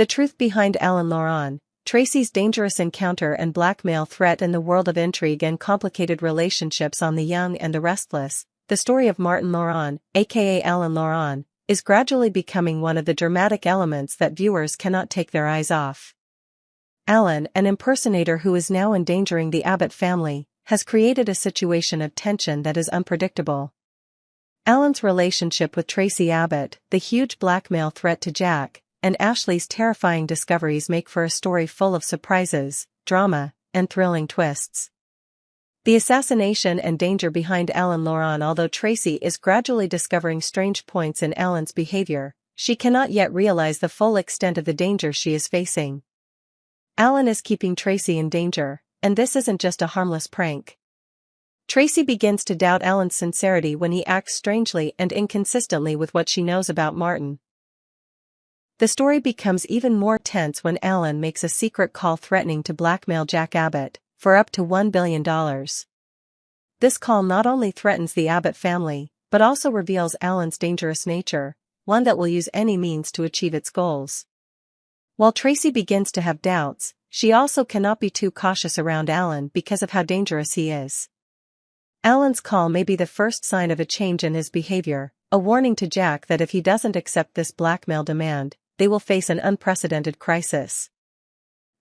The truth behind Alan Laurent, Tracy's dangerous encounter and blackmail threat in the world of intrigue and complicated relationships on The Young and the Restless. The story of Matin Laurent, aka Alan Laurent, is gradually becoming one of the dramatic elements that viewers cannot take their eyes off. Alan, an impersonator who is now endangering the Abbott family, has created a situation of tension that is unpredictable. Alan's relationship with Tracy Abbott, the huge blackmail threat to Jack, and Ashley's terrifying discoveries make for a story full of surprises, drama, and thrilling twists. The assassination and danger behind Alan Laurent. Although Tracy is gradually discovering strange points in Alan's behavior, she cannot yet realize the full extent of the danger she is facing. Alan is keeping Tracy in danger, and this isn't just a harmless prank. Tracy begins to doubt Alan's sincerity when he acts strangely and inconsistently with what she knows about Matin. The story becomes even more tense when Alan makes a secret call threatening to blackmail Jack Abbott for up to $1 billion. This call not only threatens the Abbott family, but also reveals Alan's dangerous nature, one that will use any means to achieve its goals. While Tracy begins to have doubts, she also cannot be too cautious around Alan because of how dangerous he is. Alan's call may be the first sign of a change in his behavior, a warning to Jack that if he doesn't accept this blackmail demand, they will face an unprecedented crisis.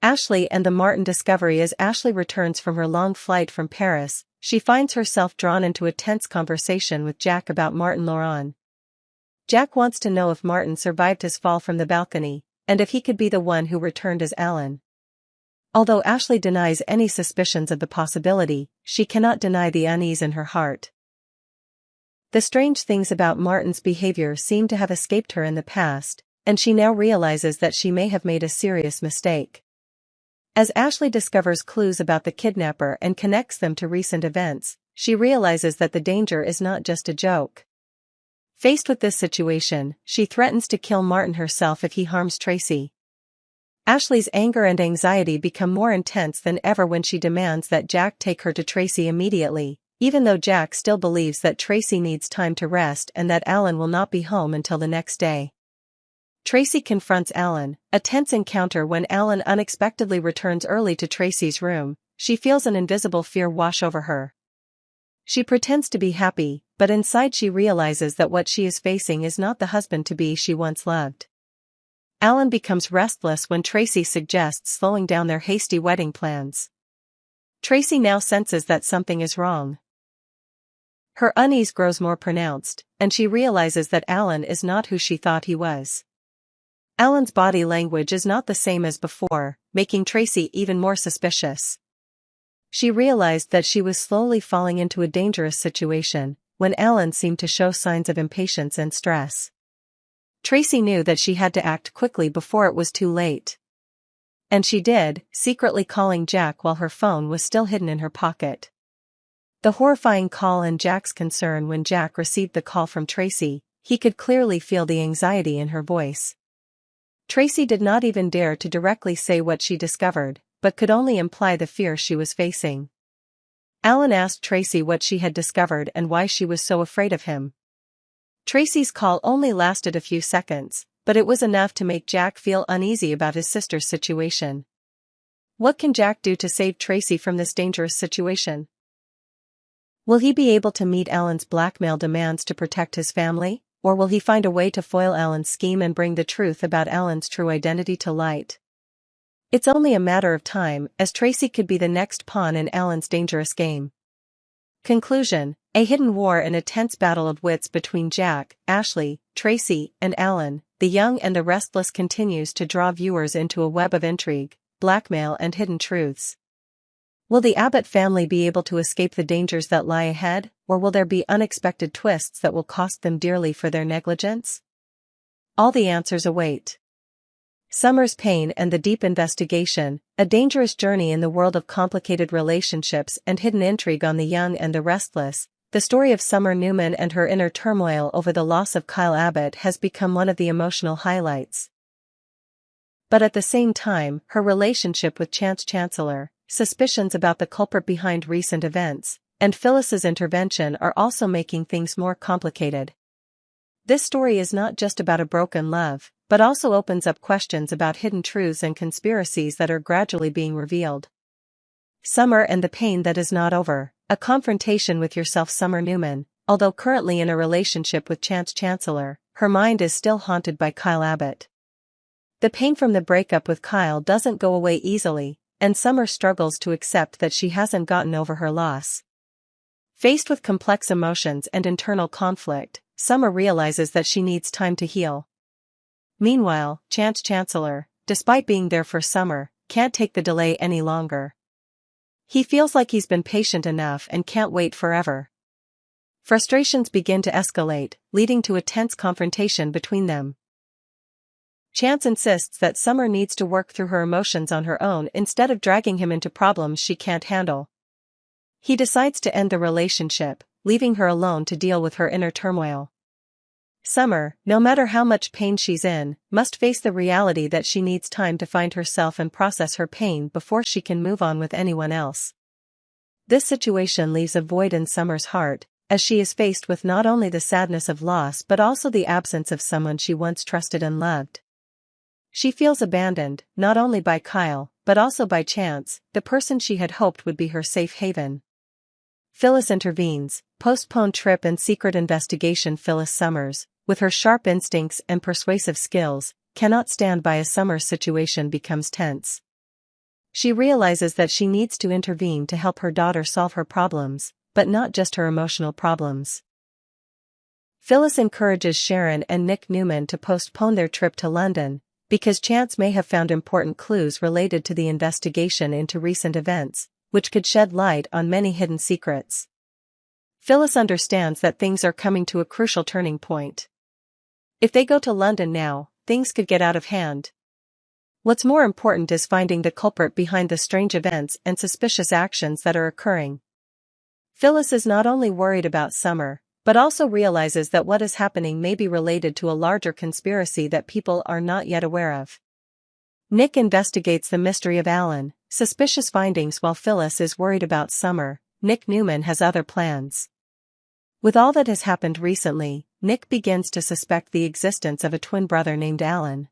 Ashley and the Matin discovery. As Ashley returns from her long flight from Paris, she finds herself drawn into a tense conversation with Jack about Matin Laurent. Jack wants to know if Matin survived his fall from the balcony, and if he could be the one who returned as Alan. Although Ashley denies any suspicions of the possibility, she cannot deny the unease in her heart. The strange things about Matin's behavior seem to have escaped her in the past, and she now realizes that she may have made a serious mistake. As Ashley discovers clues about the kidnapper and connects them to recent events, she realizes that the danger is not just a joke. Faced with this situation, she threatens to kill Matin herself if he harms Tracy. Ashley's anger and anxiety become more intense than ever when she demands that Jack take her to Tracy immediately, even though Jack still believes that Tracy needs time to rest and that Alan will not be home until the next day. Tracy confronts Alan, a tense encounter. When Alan unexpectedly returns early to Tracy's room, she feels an invisible fear wash over her. She pretends to be happy, but inside she realizes that what she is facing is not the husband-to-be she once loved. Alan becomes restless when Tracy suggests slowing down their hasty wedding plans. Tracy now senses that something is wrong. Her unease grows more pronounced, and she realizes that Alan is not who she thought he was. Alan's body language is not the same as before, making Tracy even more suspicious. She realized that she was slowly falling into a dangerous situation, when Alan seemed to show signs of impatience and stress. Tracy knew that she had to act quickly before it was too late. And she did, secretly calling Jack while her phone was still hidden in her pocket. The horrifying call and Jack's concern. When Jack received the call from Tracy, he could clearly feel the anxiety in her voice. Tracy did not even dare to directly say what she discovered, but could only imply the fear she was facing. Alan asked Tracy what she had discovered and why she was so afraid of him. Tracy's call only lasted a few seconds, but it was enough to make Jack feel uneasy about his sister's situation. What can Jack do to save Tracy from this dangerous situation? Will he be able to meet Alan's blackmail demands to protect his family? Or will he find a way to foil Alan's scheme and bring the truth about Alan's true identity to light? It's only a matter of time, as Tracy could be the next pawn in Alan's dangerous game. Conclusion: a hidden war and a tense battle of wits between Jack, Ashley, Tracy, and Alan, the Young and the Restless continues to draw viewers into a web of intrigue, blackmail and hidden truths. Will the Abbott family be able to escape the dangers that lie ahead, or will there be unexpected twists that will cost them dearly for their negligence? All the answers await. Summer's pain and the deep investigation, a dangerous journey in the world of complicated relationships and hidden intrigue on The Young and the Restless. The story of Summer Newman and her inner turmoil over the loss of Kyle Abbott has become one of the emotional highlights. But at the same time, her relationship with Chance Chancellor, suspicions about the culprit behind recent events, and Phyllis's intervention are also making things more complicated. This story is not just about a broken love, but also opens up questions about hidden truths and conspiracies that are gradually being revealed. Summer and the pain that is not over. A confrontation with yourself. Summer Newman, although currently in a relationship with Chance Chancellor, her mind is still haunted by Kyle Abbott. The pain from the breakup with Kyle doesn't go away easily, and Summer struggles to accept that she hasn't gotten over her loss. Faced with complex emotions and internal conflict, Summer realizes that she needs time to heal. Meanwhile, Chance Chancellor, despite being there for Summer, can't take the delay any longer. He feels like he's been patient enough and can't wait forever. Frustrations begin to escalate, leading to a tense confrontation between them. Chance insists that Summer needs to work through her emotions on her own instead of dragging him into problems she can't handle. He decides to end the relationship, leaving her alone to deal with her inner turmoil. Summer, no matter how much pain she's in, must face the reality that she needs time to find herself and process her pain before she can move on with anyone else. This situation leaves a void in Summer's heart, as she is faced with not only the sadness of loss but also the absence of someone she once trusted and loved. She feels abandoned, not only by Kyle, but also by Chance, the person she had hoped would be her safe haven. Phyllis intervenes, postponed trip and secret investigation. Phyllis Summers, with her sharp instincts and persuasive skills, cannot stand by as Summer's situation becomes tense. She realizes that she needs to intervene to help her daughter solve her problems, but not just her emotional problems. Phyllis encourages Sharon and Nick Newman to postpone their trip to London, because Chance may have found important clues related to the investigation into recent events, which could shed light on many hidden secrets. Phyllis understands that things are coming to a crucial turning point. If they go to London now, things could get out of hand. What's more important is finding the culprit behind the strange events and suspicious actions that are occurring. Phyllis is not only worried about Summer, but also realizes that what is happening may be related to a larger conspiracy that people are not yet aware of. Nick investigates the mystery of Alan, suspicious findings. While Phyllis is worried about Summer, Nick Newman has other plans. With all that has happened recently, Nick begins to suspect the existence of a twin brother named Alan.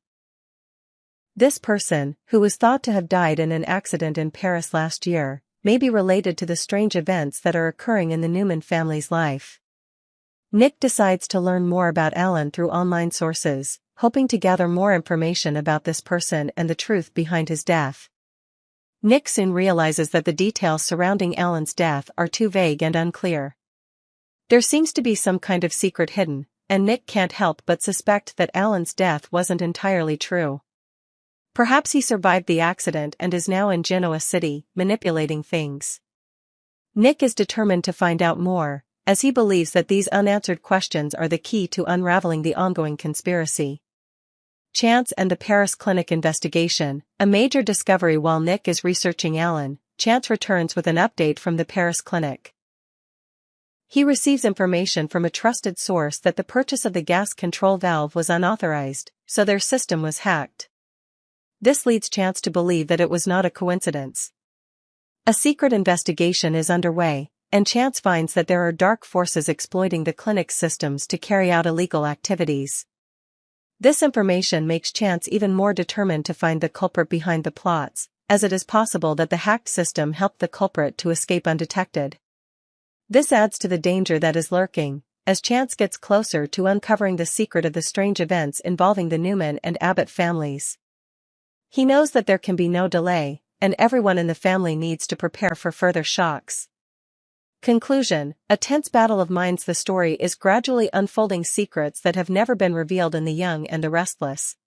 This person, who was thought to have died in an accident in Paris last year, may be related to the strange events that are occurring in the Newman family's life. Nick decides to learn more about Alan through online sources, hoping to gather more information about this person and the truth behind his death. Nick soon realizes that the details surrounding Alan's death are too vague and unclear. There seems to be some kind of secret hidden, and Nick can't help but suspect that Alan's death wasn't entirely true. Perhaps he survived the accident and is now in Genoa City, manipulating things. Nick is determined to find out more, as he believes that these unanswered questions are the key to unraveling the ongoing conspiracy. Chance and the Paris clinic investigation, a major discovery. While Nick is researching Alan, Chance returns with an update from the Paris clinic. He receives information from a trusted source that the purchase of the gas control valve was unauthorized, so their system was hacked. This leads Chance to believe that it was not a coincidence. A secret investigation is underway, and Chance finds that there are dark forces exploiting the clinic's systems to carry out illegal activities. This information makes Chance even more determined to find the culprit behind the plots, as it is possible that the hacked system helped the culprit to escape undetected. This adds to the danger that is lurking, as Chance gets closer to uncovering the secret of the strange events involving the Newman and Abbott families. He knows that there can be no delay, and everyone in the family needs to prepare for further shocks. Conclusion: a tense battle of minds. The story is gradually unfolding secrets that have never been revealed in The Young and the Restless.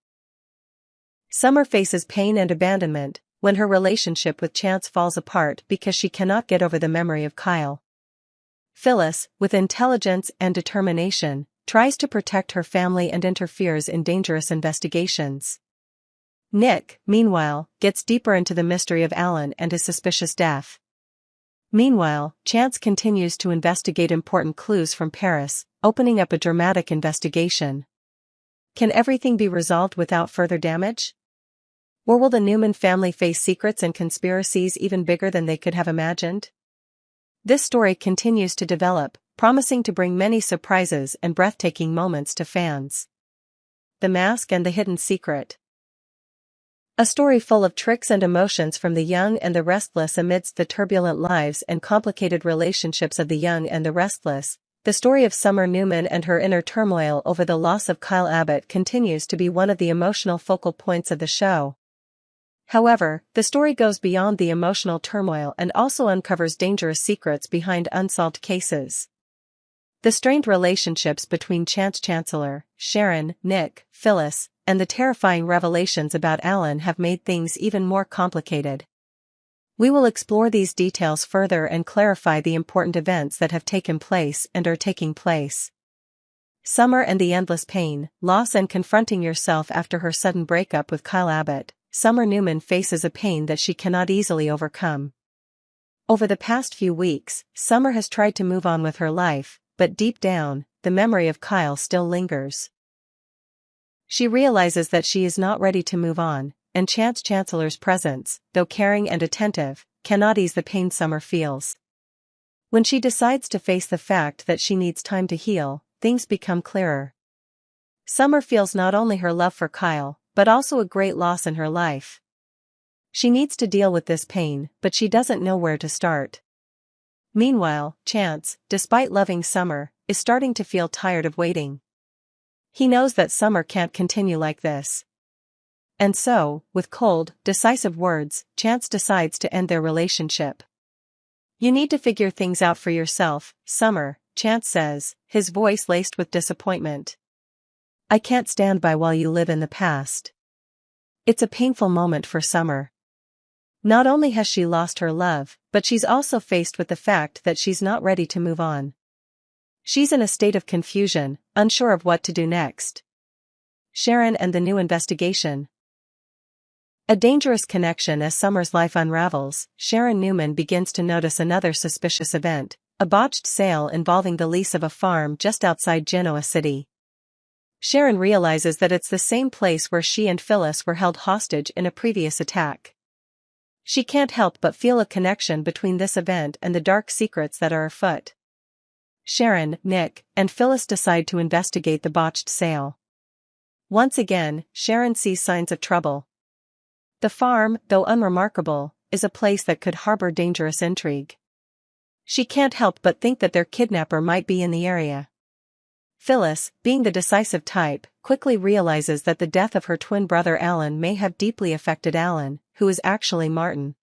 Summer faces pain and abandonment when her relationship with Chance falls apart because she cannot get over the memory of Kyle. Phyllis, with intelligence and determination, tries to protect her family and interferes in dangerous investigations. Nick, meanwhile, gets deeper into the mystery of Alan and his suspicious death. Meanwhile, Chance continues to investigate important clues from Paris, opening up a dramatic investigation. Can everything be resolved without further damage? Or will the Newman family face secrets and conspiracies even bigger than they could have imagined? This story continues to develop, promising to bring many surprises and breathtaking moments to fans. The Mask and the Hidden Secret. A story full of tricks and emotions from the young and the restless amidst the turbulent lives and complicated relationships of the young and the restless. The story of Summer Newman and her inner turmoil over the loss of Kyle Abbott continues to be one of the emotional focal points of the show. However, the story goes beyond the emotional turmoil and also uncovers dangerous secrets behind unsolved cases. The strained relationships between Chance Chancellor, Sharon, Nick, Phyllis, and the terrifying revelations about Alan have made things even more complicated. We will explore these details further and clarify the important events that have taken place and are taking place. Summer and the endless pain, loss and confronting yourself after her sudden breakup with Kyle Abbott. Summer Newman faces a pain that she cannot easily overcome. Over the past few weeks, Summer has tried to move on with her life, but deep down, the memory of Kyle still lingers. She realizes that she is not ready to move on, and Chance Chancellor's presence, though caring and attentive, cannot ease the pain Summer feels. When she decides to face the fact that she needs time to heal, things become clearer. Summer feels not only her love for Kyle, but also a great loss in her life. She needs to deal with this pain, but she doesn't know where to start. Meanwhile, Chance, despite loving Summer, is starting to feel tired of waiting. He knows that Summer can't continue like this. And so, with cold, decisive words, Chance decides to end their relationship. "You need to figure things out for yourself, Summer," Chance says, his voice laced with disappointment. "I can't stand by while you live in the past." It's a painful moment for Summer. Not only has she lost her love, but she's also faced with the fact that she's not ready to move on. She's in a state of confusion, unsure of what to do next. Sharon and the new investigation. A dangerous connection. As Summer's life unravels, Sharon Newman begins to notice another suspicious event, a botched sale involving the lease of a farm just outside Genoa City. Sharon realizes that it's the same place where she and Phyllis were held hostage in a previous attack. She can't help but feel a connection between this event and the dark secrets that are afoot. Sharon, Nick, and Phyllis decide to investigate the botched sale. Once again, Sharon sees signs of trouble. The farm, though unremarkable, is a place that could harbor dangerous intrigue. She can't help but think that their kidnapper might be in the area. Phyllis, being the decisive type, quickly realizes that the death of her twin brother Alan may have deeply affected Alan, who is actually Martin.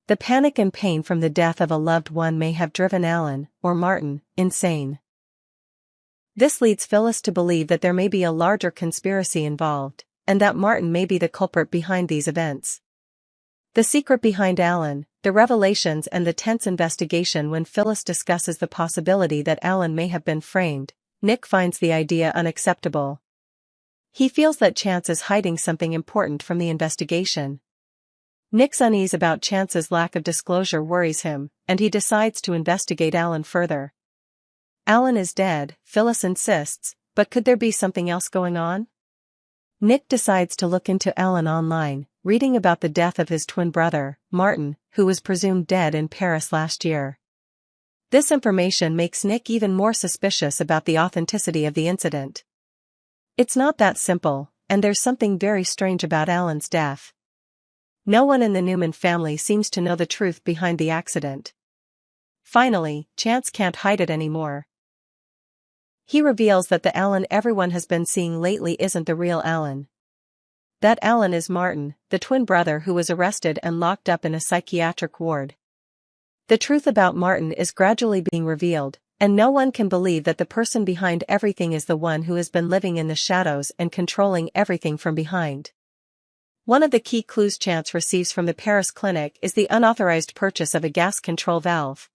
The panic and pain from the death of a loved one may have driven Alan, or Martin, insane. This leads Phyllis to believe that there may be a larger conspiracy involved, and that Martin may be the culprit behind these events. The secret behind Alan, the revelations and the tense investigation. When Phyllis discusses the possibility that Alan may have been framed, Nick finds the idea unacceptable. He feels that Chance is hiding something important from the investigation. Nick's unease about Chance's lack of disclosure worries him, and he decides to investigate Alan further. Alan is dead, Phyllis insists, but could there be something else going on? Nick decides to look into Alan online, reading about the death of his twin brother, Martin, who was presumed dead in Paris last year. This information makes Nick even more suspicious about the authenticity of the incident. It's not that simple, and there's something very strange about Alan's death. No one in the Newman family seems to know the truth behind the accident. Finally, Chance can't hide it anymore. He reveals that the Alan everyone has been seeing lately isn't the real Alan. That Alan is Martin, the twin brother who was arrested and locked up in a psychiatric ward. The truth about Martin is gradually being revealed, and no one can believe that the person behind everything is the one who has been living in the shadows and controlling everything from behind. One of the key clues Chance receives from the Paris clinic is the unauthorized purchase of a gas control valve.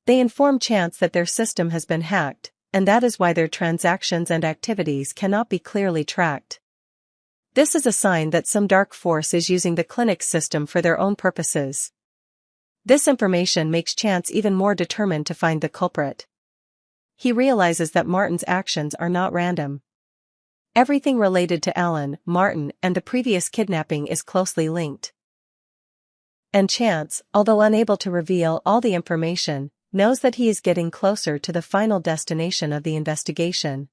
They inform Chance that their system has been hacked, and that is why their transactions and activities cannot be clearly tracked. This is a sign that some dark force is using the clinic's system for their own purposes. This information makes Chance even more determined to find the culprit. He realizes that Martin's actions are not random. Everything related to Alan, Martin, and the previous kidnapping is closely linked. And Chance, although unable to reveal all the information, knows that he is getting closer to the final destination of the investigation.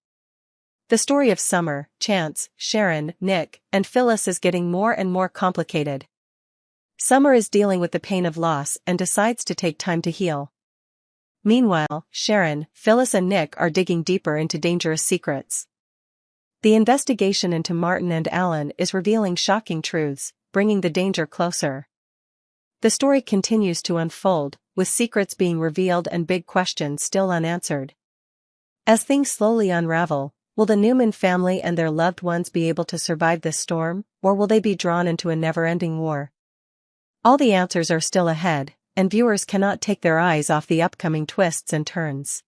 The story of Summer, Chance, Sharon, Nick, and Phyllis is getting more and more complicated. Summer is dealing with the pain of loss and decides to take time to heal. Meanwhile, Sharon, Phyllis and Nick are digging deeper into dangerous secrets. The investigation into Martin and Alan is revealing shocking truths, bringing the danger closer. The story continues to unfold, with secrets being revealed and big questions still unanswered. As things slowly unravel, will the Newman family and their loved ones be able to survive this storm, or will they be drawn into a never-ending war? All the answers are still ahead, and viewers cannot take their eyes off the upcoming twists and turns.